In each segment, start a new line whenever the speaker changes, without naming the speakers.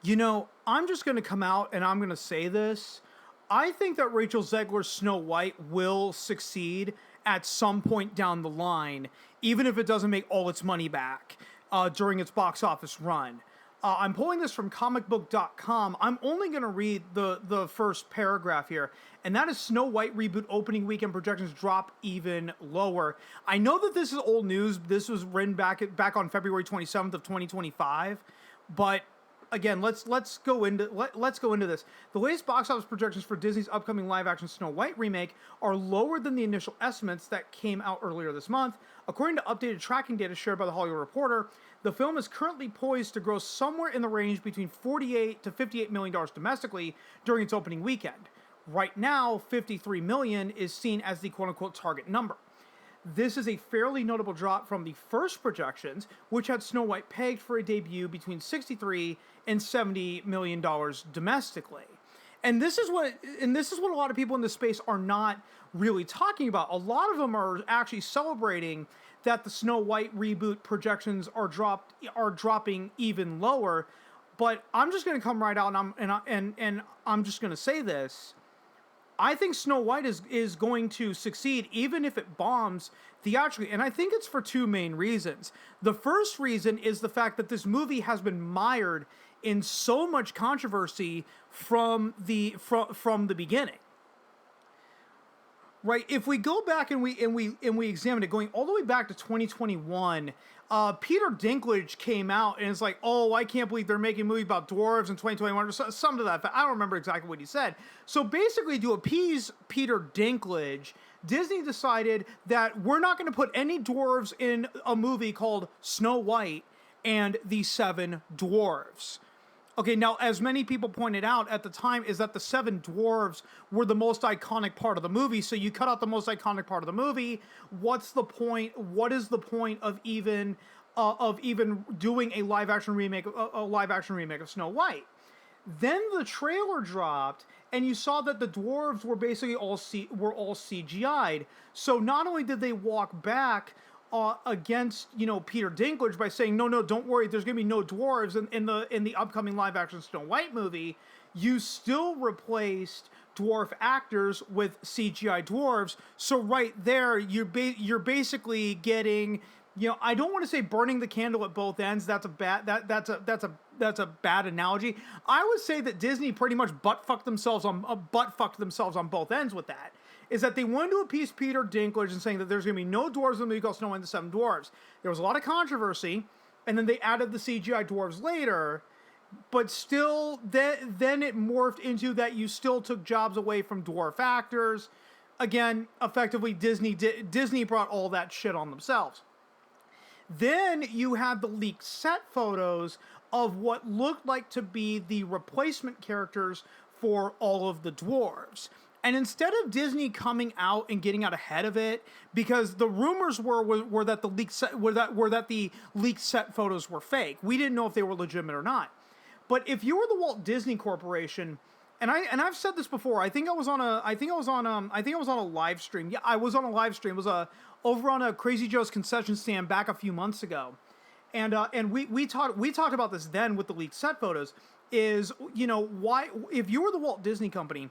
I'm just going to come out and I'm going to say this. I think that Rachel Zegler's Snow White will succeed at some point down the line, even if it doesn't make all its money back during its box office run. I'm pulling this from comicbook.com. I'm only going to read the first paragraph here, and that is Snow White reboot opening weekend projections drop even lower. I know that this is old news. This was written back on February 27th of 2025, but again, let's go into this. The latest box office projections for Disney's upcoming live-action Snow White remake are lower than the initial estimates that came out earlier this month. According to updated tracking data shared by the Hollywood Reporter, the film is currently poised to gross somewhere in the range between $48 to $58 million domestically during its opening weekend. Right now, $53 million is seen as the quote-unquote target number. This is a fairly notable drop from the first projections, which had Snow White pegged for a debut between $63 and $70 million domestically. And this is what a lot of people in this space are not really talking about. A lot of them are actually celebrating that the Snow White reboot projections are dropping even lower. But I'm just going to come right out and I'm just going to say this. I think Snow White is going to succeed even if it bombs theatrically, and I think it's for two main reasons. The first reason is the fact that this movie has been mired in so much controversy from the beginning. Right, if we go back and we examine it, going all the way back to 2021, Peter Dinklage came out and it's like, oh, I can't believe they're making a movie about dwarves in 2021, or something to that effect. I don't remember exactly what he said. So basically, to appease Peter Dinklage, Disney decided that we're not going to put any dwarves in a movie called Snow White and the Seven Dwarves. Okay, now, as many people pointed out at the time, is that the Seven Dwarves were the most iconic part of the movie, so you cut out the most iconic part of the movie. What's the point? What is the point of even doing a live-action remake of Snow White? Then the trailer dropped, and you saw that the dwarves were basically all CGI'd. So not only did they walk back against Peter Dinklage by saying no, don't worry, there's gonna be no dwarves in the upcoming live action Snow White movie, you still replaced dwarf actors with CGI dwarves. So right there, you're basically getting, I don't want to say burning the candle at both ends. That's a bad bad analogy. I would say that Disney pretty much butt fucked themselves on both ends with that. Is that they wanted to appease Peter Dinklage and saying that there's going to be no dwarves in the movie called Snow White and the Seven Dwarves. There was a lot of controversy, and then they added the CGI dwarves later, but still, then it morphed into that you still took jobs away from dwarf actors. Again, effectively, Disney brought all that shit on themselves. Then you had the leaked set photos of what looked like to be the replacement characters for all of the dwarves. And instead of Disney coming out and getting out ahead of it, because the rumors were that the leaked set photos were fake. We didn't know if they were legitimate or not. But if you were the Walt Disney Corporation, and I've said this before, I think I was on a live stream. Yeah, I was on a live stream. It was over on a Crazy Joe's concession stand back a few months ago, and we talked about this then with the leaked set photos. Is why, if you were the Walt Disney Company,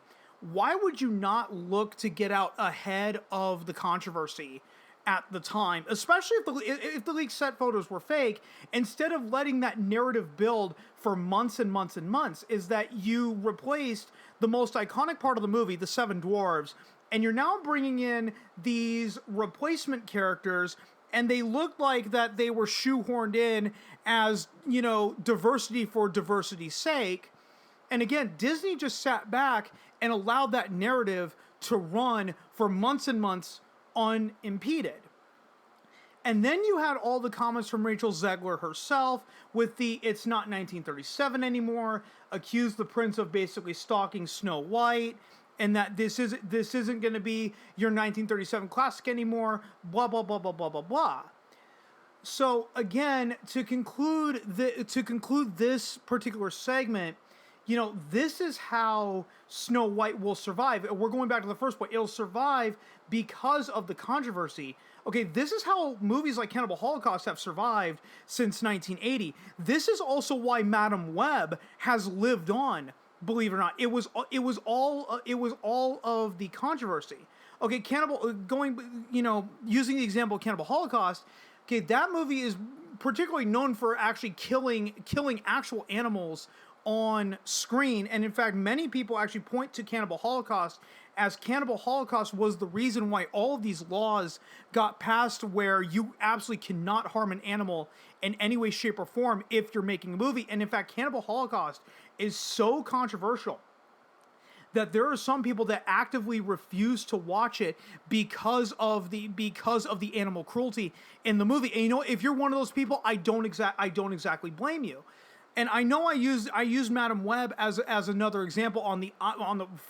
why would you not look to get out ahead of the controversy at the time, especially if the leaked set photos were fake, instead of letting that narrative build for months and months and months? Is that you replaced the most iconic part of the movie, the Seven Dwarves, and you're now bringing in these replacement characters, and they look like that they were shoehorned in as, diversity for diversity's sake. And again, Disney just sat back and allowed that narrative to run for months and months unimpeded. And then you had all the comments from Rachel Zegler herself with the "it's not 1937 anymore," accused the prince of basically stalking Snow White, and that this isn't going to be your 1937 classic anymore, blah, blah, blah, blah, blah, blah, blah. So again, to conclude this particular segment, this is how Snow White will survive. We're going back to the first point. It'll survive because of the controversy. Okay, this is how movies like Cannibal Holocaust have survived since 1980. This is also why Madame Web has lived on. Believe it or not, it was all of the controversy. Okay, using the example of Cannibal Holocaust. Okay, that movie is particularly known for actually killing actual animals on screen, and in fact, many people actually point to Cannibal Holocaust as Cannibal Holocaust was the reason why all of these laws got passed where you absolutely cannot harm an animal in any way, shape, or form if you're making a movie. And in fact, Cannibal Holocaust is so controversial that there are some people that actively refuse to watch it because of the animal cruelty in the movie. And if you're one of those people, I don't exactly blame you. And I know I used Madame Web as another example on the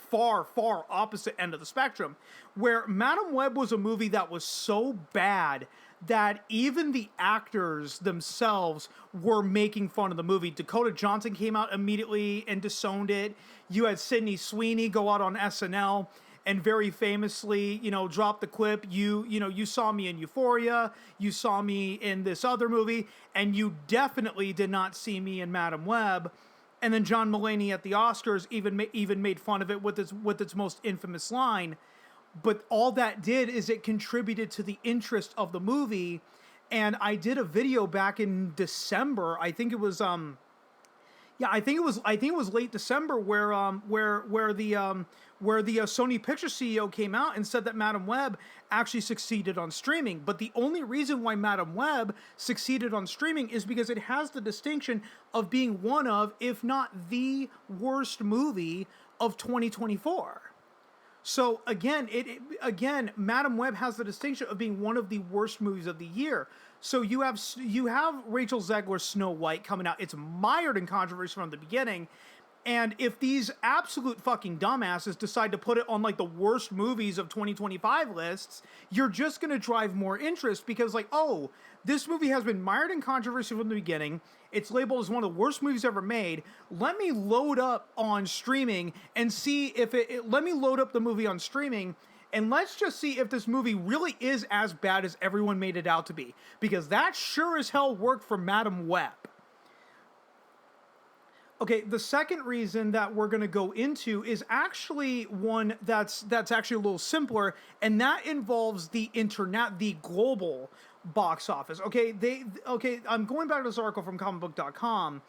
far opposite end of the spectrum, where Madame Web was a movie that was so bad that even the actors themselves were making fun of the movie. Dakota Johnson came out immediately and disowned it. You had Sydney Sweeney go out on SNL and very famously, drop the quip. You saw me in Euphoria. You saw me in this other movie, and you definitely did not see me in Madame Web. And then John Mulaney at the Oscars even made fun of it with its most infamous line. But all that did is it contributed to the interest of the movie. And I did a video back in December. I think it was I think it was late December where the Sony Pictures CEO came out and said that Madame Web actually succeeded on streaming. But the only reason why Madame Web succeeded on streaming is because it has the distinction of being one of, if not the worst movie of 2024. So again, Madame Web has the distinction of being one of the worst movies of the year. So you have Rachel Zegler's Snow White coming out. It's mired in controversy from the beginning. And if these absolute fucking dumbasses decide to put it on like the worst movies of 2025 lists, you're just going to drive more interest because this movie has been mired in controversy from the beginning. It's labeled as one of the worst movies ever made. Let me load up on streaming and see if let me load up the movie on streaming and let's just see if this movie really is as bad as everyone made it out to be. Because that sure as hell worked for Madame Web. Okay, the second reason that we're going to go into is actually one that's actually a little simpler, and that involves the global box office. Okay, I'm going back to this article from comicbook.com.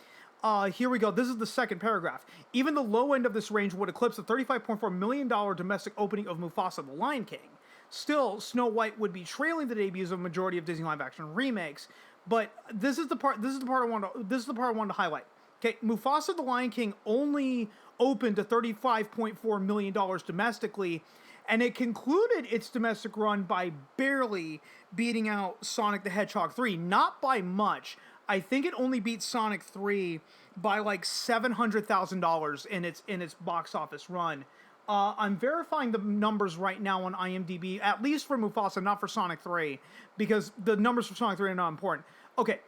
Here we go. This is the second paragraph. Even the low end of this range would eclipse the $35.4 million domestic opening of Mufasa: The Lion King. Still, Snow White would be trailing the debuts of a majority of Disney live-action remakes. But this is the part I wanted to highlight. Okay, Mufasa: The Lion King only opened to $35.4 million domestically, and it concluded its domestic run by barely beating out Sonic the Hedgehog 3. Not by much. I think it only beat Sonic 3 by like $700,000 in its box office run. I'm verifying the numbers right now on IMDb, at least for Mufasa, not for Sonic 3, because the numbers for Sonic 3 are not important. Okay.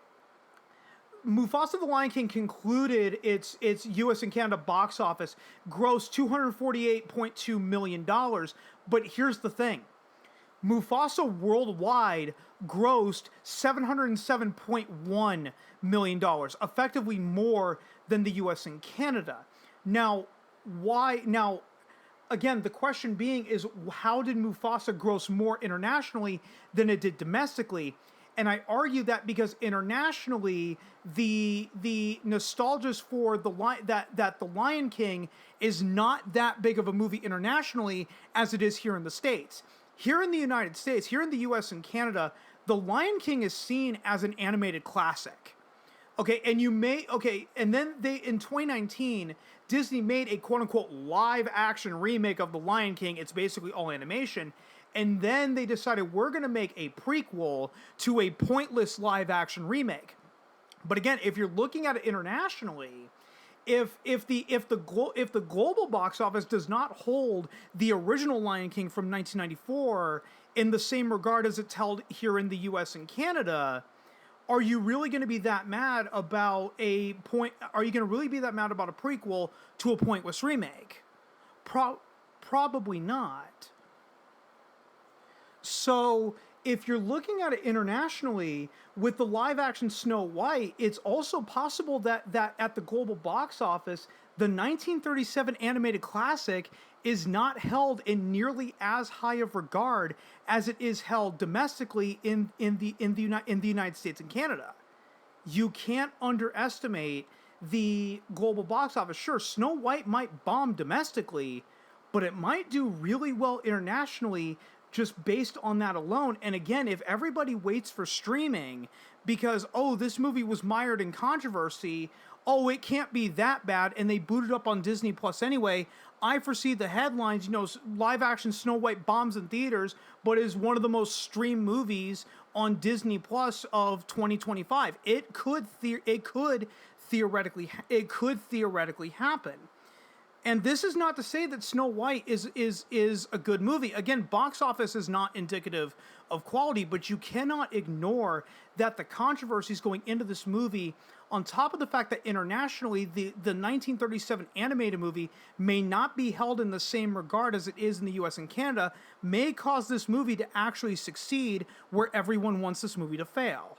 Mufasa: The Lion King concluded its U.S. and Canada box office, grossed $248.2 million. But here's the thing. Mufasa worldwide grossed $707.1 million, effectively more than the U.S. and Canada. Now, why? Now, again, the question being is, how did Mufasa gross more internationally than it did domestically? And I argue that because internationally, the nostalgia for the Lion King is not that big of a movie internationally as it is here in the States. Here in the United States, here in the U.S. and Canada, The Lion King is seen as an animated classic. Okay, and then in 2019, Disney made a quote-unquote live-action remake of The Lion King. It's basically all animation. And then they decided we're going to make a prequel to a pointless live-action remake. But again, if you're looking at it internationally, if the global box office does not hold the original Lion King from 1994 in the same regard as it's held here in the U.S. and Canada, are you really going to be that mad about a prequel to a pointless remake? Probably not. So if you're looking at it internationally with the live action Snow White, it's also possible that at the global box office, the 1937 animated classic is not held in nearly as high of regard as it is held domestically in the United States and Canada. You can't underestimate the global box office. Sure, Snow White might bomb domestically, but it might do really well internationally just based on that alone. And again, if everybody waits for streaming because, oh, this movie was mired in controversy, oh, it can't be that bad, and they boot it up on Disney Plus anyway, I foresee the headlines, live action Snow White bombs in theaters, but is one of the most streamed movies on Disney Plus of 2025. It could theoretically happen. And this is not to say that Snow White is a good movie. Again, box office is not indicative of quality, but you cannot ignore that the controversies going into this movie, on top of the fact that internationally the 1937 animated movie may not be held in the same regard as it is in the US and Canada, may cause this movie to actually succeed where everyone wants this movie to fail.